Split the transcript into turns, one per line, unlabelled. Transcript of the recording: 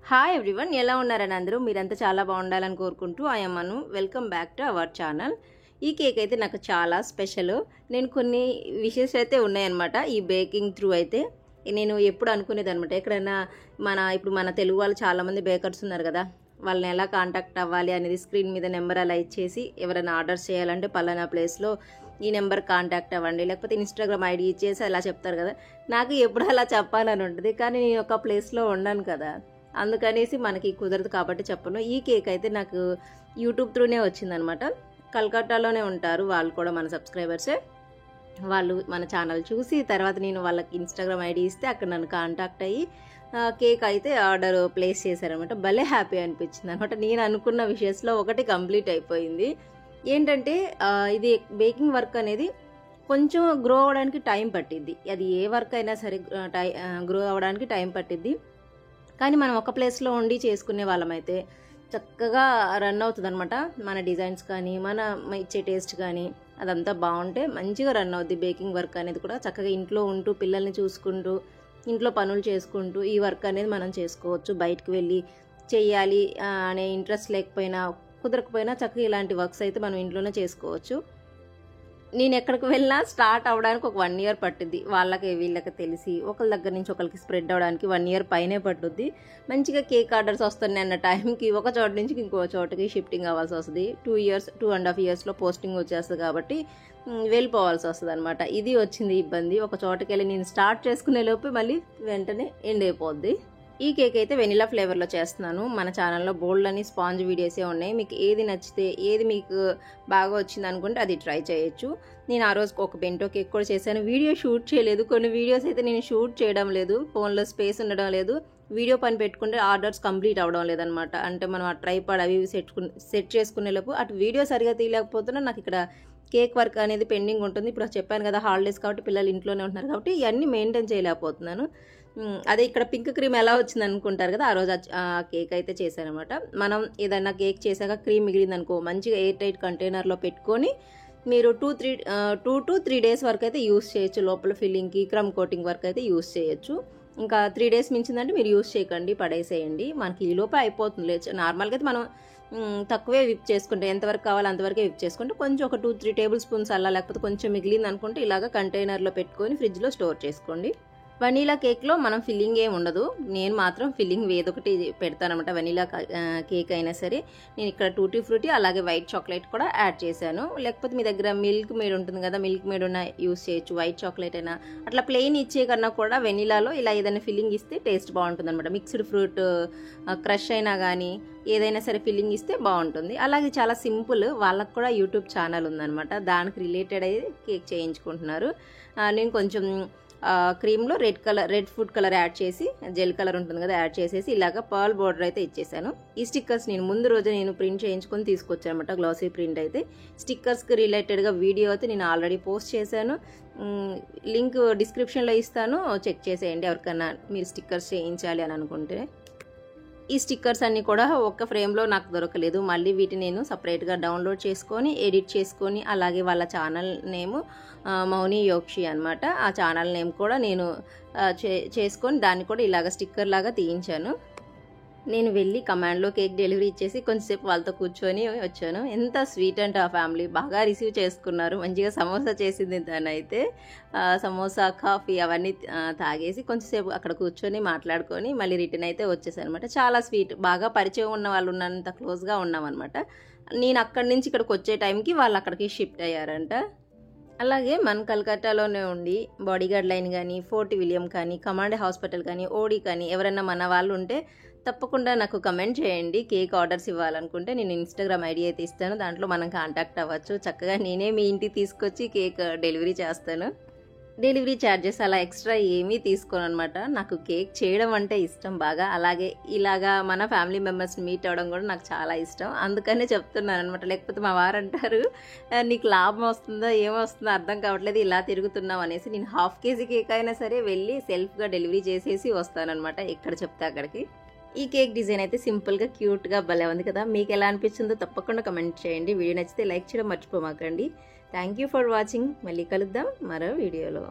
Hi everyone, ఎలా ఉన్నారని అందరూ మీరంతా చాలా బాగుండాలని కోరుకుంటూ Anu welcome back to our channel. ఈ కేక్ అయితే నాకు చాలా స్పెషల్. నేను కొన్ని విషెస్ అయితే ఉన్నాయన్నమాట. ఈ బేకింగ్ త్రూ అయితే నేను ఎప్పుడు అనుకునేది అనమాట, ఎక్కడైనా ఇప్పుడు మన తెలుగు వాళ్ళు చాలామంది బేకర్స్ ఉన్నారు కదా, వాళ్ళని ఎలా కాంటాక్ట్ అవ్వాలి అనేది స్క్రీన్ మీద నెంబర్ అలా ఇచ్చేసి ఎవరైనా ఆర్డర్స్ చేయాలంటే పలానా ప్లేస్లో ఈ నెంబర్ కాంటాక్ట్ అవ్వండి, లేకపోతే ఇన్స్టాగ్రామ్ ఐడి ఇచ్చేసి అలా చెప్తారు కదా. నాకు ఎప్పుడు అలా చెప్పాలని ఉంటుంది, కానీ నేను ఒక ప్లేస్లో ఉన్నాను కదా, అందుకనేసి మనకి కుదరదు కాబట్టి చెప్పను. ఈ కేక్ అయితే నాకు యూట్యూబ్ త్రూనే వచ్చిందనమాట. కలకత్తాలోనే ఉంటారు వాళ్ళు కూడా, మన సబ్స్క్రైబర్సే. వాళ్ళు మన ఛానల్ చూసి తర్వాత నేను వాళ్ళకి ఇన్స్టాగ్రామ్ ఐడి ఇస్తే అక్కడ నన్ను కాంటాక్ట్ అయ్యి కేక్ అయితే ఆర్డర్ ప్లేస్ చేశారనమాట. భలే హ్యాపీ అనిపించింది అనమాట. నేను అనుకున్న విషయస్లో ఒకటి కంప్లీట్ అయిపోయింది. ఏంటంటే ఇది బేకింగ్ వర్క్ అనేది కొంచెం గ్రో అవ్వడానికి టైం పట్టిద్ది. అది ఏ వర్క్ అయినా సరే గ్రో అవ్వడానికి టైం పట్టిద్ది. కానీ మనం ఒక ప్లేస్లో ఉండి చేసుకునే వాళ్ళమైతే చక్కగా రన్ అవుతుంది అనమాట. మన డిజైన్స్ కానీ మన ఇచ్చే టేస్ట్ కానీ అదంతా బాగుంటే మంచిగా రన్ అవుద్ది. బేకింగ్ వర్క్ అనేది కూడా చక్కగా ఇంట్లో ఉంటూ పిల్లల్ని చూసుకుంటూ ఇంట్లో పనులు చేసుకుంటూ ఈ వర్క్ అనేది మనం చేసుకోవచ్చు. బయటకు వెళ్ళి చెయ్యాలి అనే ఇంట్రెస్ట్ లేకపోయినా కుదరకపోయినా చక్కగా ఇలాంటి వర్క్స్ అయితే మనం ఇంట్లోనే చేసుకోవచ్చు. నేను ఎక్కడికి వెళ్ళినా స్టార్ట్ అవ్వడానికి ఒక 1 year పట్టుద్ది. వీళ్ళకి తెలిసి ఒకరి దగ్గర నుంచి ఒకరికి స్ప్రెడ్ అవ్వడానికి 1 year పైనే పట్టుద్ది. మంచిగా కేక్ ఆర్డర్స్ వస్తున్నాయి అన్న టైంకి ఒక చోట నుంచి ఇంకో చోటకి షిఫ్టింగ్ అవ్వాల్సి వస్తుంది. 2.5 years పోస్టింగ్ వచ్చేస్తుంది కాబట్టి వెళ్ళిపోవాల్సి వస్తుంది అనమాట. ఇది వచ్చింది ఇబ్బంది. ఒక చోటకి వెళ్ళి నేను స్టార్ట్ చేసుకునే లోపు మళ్ళీ వెంటనే ఎండ్ అయిపోద్ది. ఈ కేక్ అయితే వెనిలా ఫ్లేవర్లో చేస్తున్నాను. మన ఛానల్లో బోల్డ్ అని స్పాంజ్ వీడియోసే ఉన్నాయి. మీకు ఏది నచ్చితే, ఏది మీకు బాగా వచ్చింది అనుకుంటే అది ట్రై చేయొచ్చు. నేను ఆ రోజు ఒక బెంటో కేక్ కూడా చేశాను. వీడియో షూట్ చేయలేదు. కొన్ని వీడియోస్ అయితే నేను షూట్ చేయడం లేదు, ఫోన్లో స్పేస్ ఉండడం లేదు. వీడియో పని పెట్టుకుంటే ఆర్డర్స్ కంప్లీట్ అవ్వడం లేదనమాట. అంటే మనం ఆ ట్రైపాడ్ అవి సెట్ చేసుకునే లోపు అటు వీడియో సరిగా తీయలేకపోతున్నా నాకు ఇక్కడ కేక్ వర్క్ అనేది పెండింగ్ ఉంటుంది. ఇప్పుడు చెప్పాను కదా, హాలిడేస్ కాబట్టి పిల్లలు ఇంట్లోనే ఉంటున్నారు కాబట్టి ఇవన్నీ మెయింటైన్ చేయలేకపోతున్నాను. అదే ఇక్కడ పింక్ క్రీమ్ ఎలా వచ్చింది అనుకుంటారు కదా, ఆ రోజు ఆ కేక్ అయితే చేశానమాట. మనం ఏదైనా కేక్ చేశాక క్రీమ్ మిగిలింది అనుకో, మంచిగా ఎయిర్ టైట్ కంటైనర్లో పెట్టుకొని మీరు 2 to 3 days వరకు అయితే యూస్ చేయొచ్చు. లోపల ఫిల్లింగ్కి క్రమ్ కోటింగ్ వరకు అయితే యూస్ చేయొచ్చు. ఇంకా 3 days మించిందంటే మీరు యూస్ చేయకండి, పడేసేయండి. మనకి ఈ లోపే అయిపోతుంది. నార్మల్గా అయితే మనం తక్కువే విప్ చేసుకుంటే, ఎంతవరకు కావాలో అంతవరకే విప్ చేసుకుంటే కొంచెం ఒక 2-3 tablespoons అలా, లేకపోతే కొంచెం మిగిలింది అనుకుంటే ఇలాగ కంటైనర్లో పెట్టుకొని ఫ్రిడ్జ్లో స్టోర్ చేసుకోండి. వనీలా కేక్లో మనం ఫిల్లింగ్ ఏమి ఉండదు. నేను మాత్రం ఫిల్లింగ్ ఏదొకటి పెడతానమాట. వనీలా కేక్ అయినా సరే నేను ఇక్కడ టూటీ ఫ్రూటీ అలాగే వైట్ చాక్లెట్ కూడా యాడ్ చేశాను. లేకపోతే మీ దగ్గర మిల్క్ మేడ్ ఉంటుంది కదా, మిల్క్ మేడ్ ఉన్న యూస్ చేయొచ్చు. వైట్ చాక్లెట్ అయినా అట్లా ప్లెయిన్ ఇచ్చే కన్నా కూడా వెనీలాలో ఇలా ఏదైనా ఫిల్లింగ్ ఇస్తే టేస్ట్ బాగుంటుంది అనమాట. మిక్స్డ్ ఫ్రూట్ క్రష్ అయినా కానీ ఏదైనా సరే ఫిల్లింగ్ ఇస్తే బాగుంటుంది. అలాగే చాలా సింపుల్. వాళ్ళకు కూడా యూట్యూబ్ ఛానల్ ఉందనమాట, దానికి రిలేటెడ్ అయ్యి కేక్ చేయించుకుంటున్నారు. నేను కొంచెం క్రీమ్లో రెడ్ ఫుడ్ కలర్ యాడ్ చేసి, జెల్ కలర్ ఉంటుంది కదా, యాడ్ చేసేసి ఇలాగ పర్ల్ బోర్డర్ అయితే ఇచ్చేసాను. ఈ స్టిక్కర్స్ నేను ముందు రోజు నేను ప్రింట్ చేయించుకొని తీసుకొచ్చాను అనమాట. గ్లాసీ ప్రింట్ అయితే స్టిక్కర్స్కి రిలేటెడ్గా వీడియో అయితే నేను ఆల్రెడీ పోస్ట్ చేశాను. లింక్ డిస్క్రిప్షన్లో ఇస్తాను, చెక్ చేసేయండి ఎవరికైనా మీరు స్టిక్కర్స్ చేయించాలి అని అనుకుంటే. ఈ స్టిక్కర్స్ అన్నీ కూడా ఒక్క ఫ్రేమ్లో నాకు దొరకలేదు. మళ్ళీ వీటిని నేను సపరేట్గా డౌన్లోడ్ చేసుకొని ఎడిట్ చేసుకొని, అలాగే వాళ్ళ ఛానల్ నేమ్ మౌని యోక్షి అనమాట. ఆ ఛానల్ నేమ్ కూడా నేను చేసుకొని దాన్ని కూడా ఇలాగ స్టిక్కర్ లాగా తీయించాను. నేను వెళ్ళి కమాండ్లో కేక్ డెలివరీ ఇచ్చేసి కొంచెంసేపు వాళ్ళతో కూర్చొని వచ్చాను. ఎంత స్వీట్ అంటే ఆ ఫ్యామిలీ బాగా రిసీవ్ చేసుకున్నారు. మంచిగా సమోసా చేసింది దానైతే. సమోసా కాఫీ అవన్నీ తాగేసి కొంచెంసేపు అక్కడ కూర్చొని మాట్లాడుకొని మళ్ళీ రిటర్న్ అయితే వచ్చేసాను అనమాట. చాలా స్వీట్, బాగా పరిచయం ఉన్న వాళ్ళు ఉన్నంత క్లోజ్గా ఉన్నామన్నమాట. నేను అక్కడి నుంచి ఇక్కడికి వచ్చే టైంకి వాళ్ళు అక్కడికి షిఫ్ట్ అయ్యారంట. అలాగే మన కలకత్తాలోనే ఉండి బాడీగార్డ్ లైన్ కానీ, ఫోర్ట్ విలియం కానీ, కమాండ్ హాస్పిటల్ కానీ, ఓడి కానీ ఎవరైనా మన వాళ్ళు ఉంటే తప్పకుండా నాకు కమెంట్ చేయండి. కేక్ ఆర్డర్స్ ఇవ్వాలనుకుంటే నేను ఇన్స్టాగ్రామ్ ఐడి అయితే ఇస్తాను, దాంట్లో మనం కాంటాక్ట్ అవ్వచ్చు. చక్కగా నేనే మీ ఇంటికి తీసుకొచ్చి కేక్ డెలివరీ చేస్తాను. డెలివరీ ఛార్జెస్ అలా ఎక్స్ట్రా ఏమీ తీసుకోను అనమాట. నాకు కేక్ చేయడం అంటే ఇష్టం బాగా. అలాగే ఇలాగా మన ఫ్యామిలీ మెంబర్స్ని మీట్ అవ్వడం కూడా నాకు చాలా ఇష్టం. అందుకనే చెప్తున్నాను అనమాట. లేకపోతే మా వారు అంటారు, నీకు లాభం వస్తుందో ఏమొస్తుందో అర్థం కావట్లేదు, ఇలా తిరుగుతున్నావు అనేసి. నేను 1/2 kg కేక్ అయినా సరే వెళ్ళి సెల్ఫ్గా డెలివరీ చేసేసి వస్తానమాట, ఎక్కడ చెప్తే అక్కడికి. ఈ కేక్ డిజైన్ అయితే సింపుల్గా క్యూట్గా భలే ఉంది కదా. మీకు ఎలా అనిపించిందో తప్పకుండా కమెంట్ చేయండి. వీడియో నచ్చితే లైక్ చేయడం మర్చిపోమాకండి. Thank you for watching. మళ్ళీ కలుద్దాం మరో వీడియోలో.